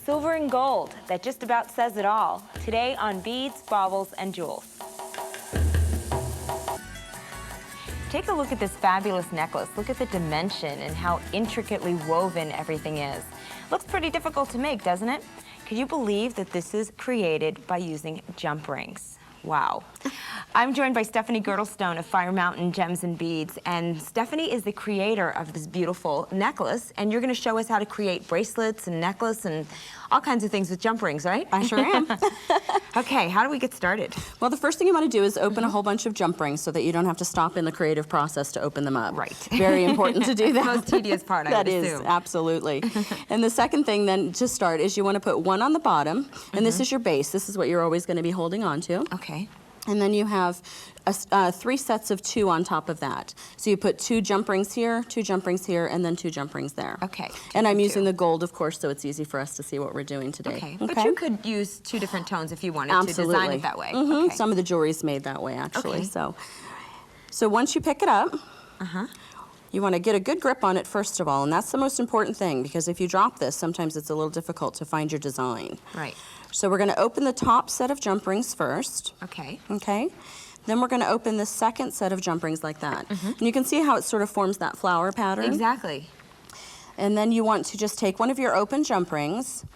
silver and gold. That just about says it all. Today on Beads, Baubles, and Jewels. Take a look at this fabulous necklace. Look at the dimension and how intricately woven everything is. Looks pretty difficult to make, doesn't it? Can you believe that this is created by using jump rings? Wow. I'm joined by Stephanie Girdlestone of Fire Mountain Gems and Beads, and Stephanie is the creator of this beautiful necklace, and you're going to show us how to create bracelets and necklace and all kinds of things with jump rings, right? I sure am. Okay, how do we get started? Well, the first thing you want to do is open a whole bunch of jump rings so that you don't have to stop in the creative process to open them up. Right. Very important to do that. The most tedious part, I would assume. That is, absolutely. And the second thing then to start is you want to put one on the bottom, and this is your base. This is what you're always going to be holding on to. Okay. And then you have 3 sets of 2 on top of that. So you put 2 jump rings here, 2 jump rings here, and then 2 jump rings there. Okay. And I'm using the gold, of course, so it's easy for us to see what we're doing today. Okay. But you could use 2 different tones if you wanted Absolutely. to design it that way. Okay. Some of the jewelry's made that way, actually. Okay. So once you pick it up, you want to get a good grip on it first of all, and that's the most important thing, because if you drop this, sometimes it's a little difficult to find your design. Right. So we're going to open the top set of jump rings first. Okay. Okay. Then we're going to open the second set of jump rings like that. And you can see how it sort of forms that flower pattern. Exactly. And then you want to just take one of your open jump rings,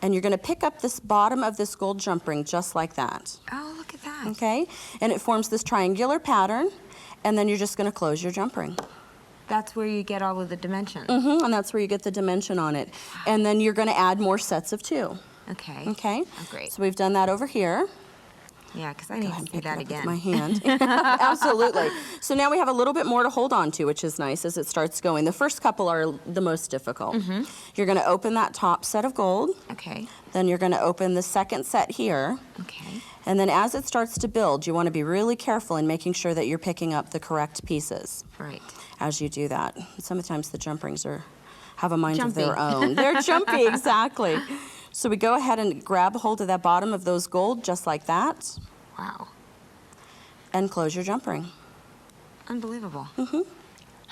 and you're going to pick up this bottom of this gold jump ring just like that. Oh, look at that. Okay. And it forms this triangular pattern, and then you're just going to close your jump ring. That's where you get all of the dimension. And that's where you get the dimension on it. And then you're going to add more sets of 2. Okay. Okay. Oh, great. So we've done that over here. Yeah, because I need to see that again. With my hand. Absolutely. So now we have a little bit more to hold on to, which is nice as it starts going. The first couple are the most difficult. You're going to open that top set of gold. Okay. Then you're going to open the second set here. Okay. And then as it starts to build, you want to be really careful in making sure that you're picking up the correct pieces. Right. As you do that. Sometimes the jump rings have a mind Jumpy. of their own. They're jumpy, exactly. So we go ahead and grab a hold of that bottom of those gold just like that. Wow. And close your jump ring. Unbelievable.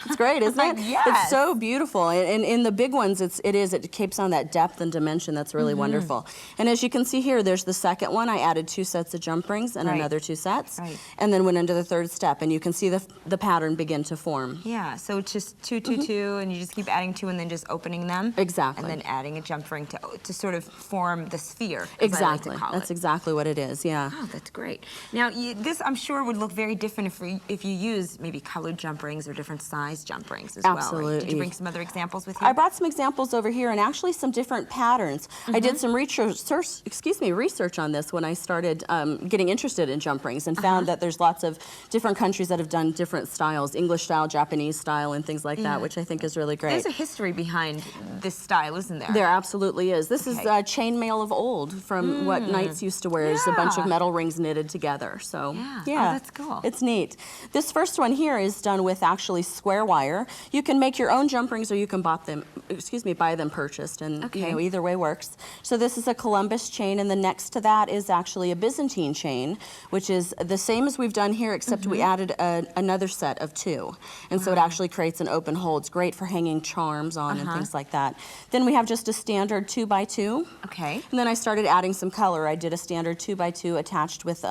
It's great, isn't it? Yes. It's so beautiful. And in the big ones, it keeps on that depth and dimension that's really wonderful. And as you can see here, there's the second one. I added 2 sets of jump rings and another 2 sets. Right. And then went into the third step, and you can see the pattern begin to form. Yeah, so it's just 2, 2, 2, and you just keep adding 2 and then just opening them. Exactly. And then adding a jump ring to sort of form the sphere. As I like to Exactly. call That's it. exactly what it is, yeah. Oh, that's great. Now, this I'm sure would look very different if you use maybe colored jump rings or different size jump rings as well. Absolutely. Right? Did you bring some other examples with you? I brought some examples over here and actually some different patterns. I did some research on this when I started getting interested in jump rings and found that there's lots of different countries that have done different styles, English style, Japanese style, and things like that, which I think is really great. There's a history behind this style, isn't there? There absolutely is. This is chainmail of old from what knights used to wear. It's a bunch of metal rings knitted together. So Yeah. yeah, Oh, that's cool. It's neat. This first one here is done with actually square wire. You can make your own jump rings, or you can buy them purchased, and either way works. So this is a Columbus chain, and the next to that is actually a Byzantine chain, which is the same as we've done here, except we added another set of 2, and so it actually creates an open hole. It's great for hanging charms on and things like that. Then we have just a standard 2x2. Okay. And then I started adding some color. I did a standard 2x2 attached with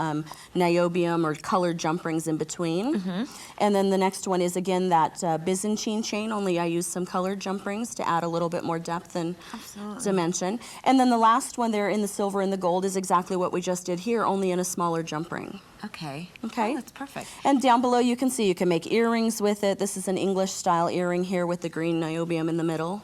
niobium or colored jump rings in between. And then the next one is again that Byzantine chain, only I used some colored jump rings to add a little bit more depth and dimension. And then the last one there in the silver and the gold is exactly what we just did here, only in a smaller jump ring. Okay. Okay. Oh, that's perfect. And down below you can see you can make earrings with it. This is an English style earring here with the green niobium in the middle.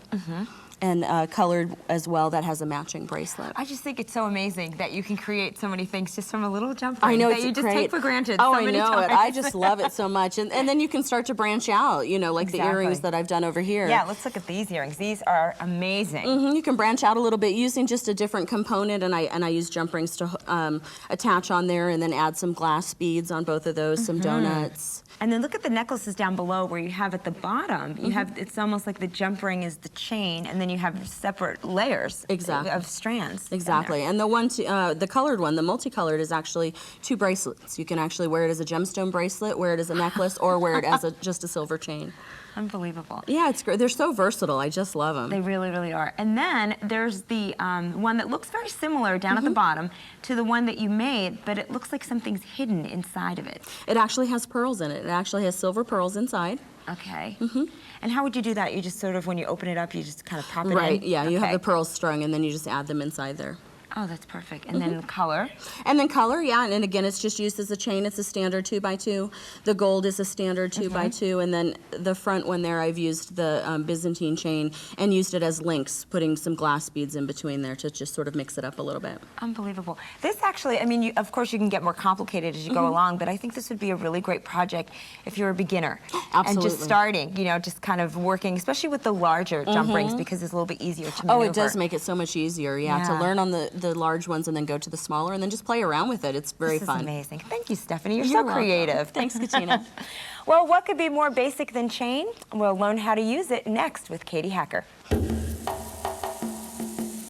And colored as well, that has a matching bracelet. I just think it's so amazing that you can create so many things just from a little jump ring I know, that it's you just great. take for granted Oh, so I many know times. it. I just love it so much. And then you can start to branch out, like the earrings that I've done over here. Yeah, let's look at these earrings. These are amazing. You can branch out a little bit using just a different component, and I use jump rings to attach on there, and then add some glass beads on both of those, some donuts. And then look at the necklaces down below where you have at the bottom, you have, it's almost like the jump ring is the chain, and then then you have separate layers Exactly. of strands. Exactly, and the colored one, the multicolored, is actually 2 bracelets. You can actually wear it as a gemstone bracelet, wear it as a necklace, or wear it as just a silver chain. Unbelievable. Yeah, it's great. They're so versatile. I just love them. They really, really are. And then there's the one that looks very similar down at the bottom to the one that you made, but it looks like something's hidden inside of it. It actually has pearls in it. It actually has silver pearls inside. Okay. And how would you do that? You just sort of, when you open it up, you just kind of pop it in? Right, yeah, you have Okay. the pearls strung, and then you just add them inside there. Oh, that's perfect. And then the color. And then color, yeah, and again, it's just used as a chain. It's a standard 2x2. The gold is a standard 2x2, and then the front one there, I've used the Byzantine chain and used it as links, putting some glass beads in between there to just sort of mix it up a little bit. Unbelievable. This actually, I mean, of course you can get more complicated as you go along, but I think this would be a really great project if you're a beginner. Absolutely. And just starting, you know, just kind of working, especially with the larger jump rings, because it's a little bit easier to maneuver. Oh, it does make it so much easier, yeah, to Yeah. learn on the large ones and then go to the smaller and then just play around with it. It's very This fun. is amazing. Thank you, Stephanie. You're You're so welcome. creative. Thanks, Katina. Well, what could be more basic than chain? We'll learn how to use it next with Katie Hacker.